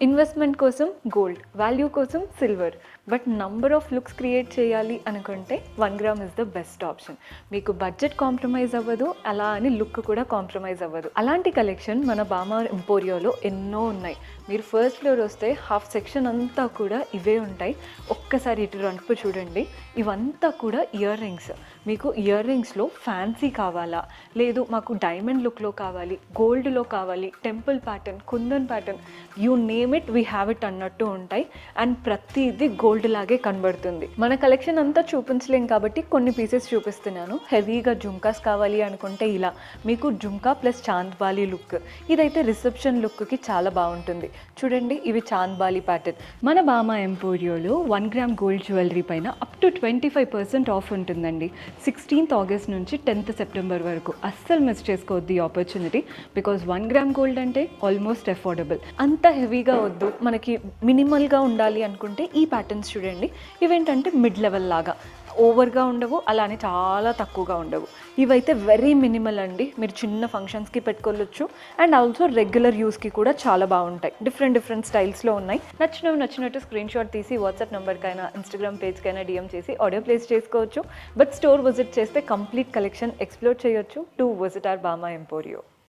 Investment కోసం gold, value కోసం silver, but number of looks create చేయాలి అనుకుంటే 1 gram is the best option. మీకు బడ్జెట్ కాంప్రమైజ్ అవ్వదు, అలా అని లుక్ కూడా కాంప్రమైజ్ అవ్వదు. అలాంటి కలెక్షన్ మన బామా ఎంపోరియోలో ఎన్నో ఉన్నాయి. మీరు ఫస్ట్ ఫ్లోర్ వస్తే హాఫ్ సెక్షన్ అంతా కూడా ఇవే ఉంటాయి. ఒక్కసారి ఇటు రంపు చూడండి, ఇవంతా కూడా ఇయర్ రింగ్స్. మీకు ఇయర్ రింగ్స్లో ఫ్యాన్సీ కావాలా, లేదు మాకు డైమండ్ లుక్లో కావాలి, గోల్డ్లో కావాలి, temple pattern, kundan pattern, you name it we have it అన్నట్టు ఉంటాయి. అండ్ ప్రతిదీ గోల్డ్ లాగే కనబడుతుంది. మన కలెక్షన్ అంతా చూపించలేం కాబట్టి కొన్ని పీసెస్ చూపిస్తున్నాను. హెవీగా జుమ్కాస్ కావాలి అనుకుంటే ఇలా మీకు జుమ్కా ప్లస్ చాంద్బాలి లుక్, ఇదైతే రిసెప్షన్ లుక్కి చాలా బాగుంటుంది. చూడండి, ఇవి చాంద్బాలి ప్యాటర్న్. మన బామా ఎంపోరియోలో 1 గ్రామ్ గోల్డ్ జ్యువెలరీ పైన అప్ టు 25% ఆఫ్ ఉంటుందండి. 16th ఆగస్ట్ నుంచి 10th సెప్టెంబర్ వరకు. అస్సలు మిస్ చేసుకోవద్దు ఈ ఆపర్చునిటీ, బికాజ్ 1 గ్రామ్ గోల్డ్ అంటే ఆల్మోస్ట్ అఫోర్డబుల్. అంత హెవీగా వద్దు, మనకి మినిమల్గా ఉండాలి అనుకుంటే ఈ ప్యాటర్న్స్ చూడండి. ఇవేంటంటే మిడ్ లెవెల్ లాగా, ఓవర్గా ఉండవు, అలానే చాలా తక్కువగా ఉండవు. ఇవైతే వెరీ మినిమల్ అండి. మీరు చిన్న ఫంక్షన్స్కి పెట్టుకోవచ్చు అండ్ ఆల్సో రెగ్యులర్ యూస్కి కూడా చాలా బాగుంటాయి. డిఫరెంట్ స్టైల్స్లో ఉన్నాయి. నచ్చినట్టు స్క్రీన్ షాట్ తీసి వాట్సాప్ నెంబర్కైనా ఇన్స్టాగ్రామ్ పేజ్కైనా డిఎం చేసి ఆర్డర్ ప్లేస్ చేసుకోవచ్చు. బట్ స్టోర్ విజిట్ చేస్తే కంప్లీట్ కలెక్షన్ ఎక్స్ప్లోర్ చేయొచ్చు. టు విజిట్ అవర్ బామా ఎంపోరియో.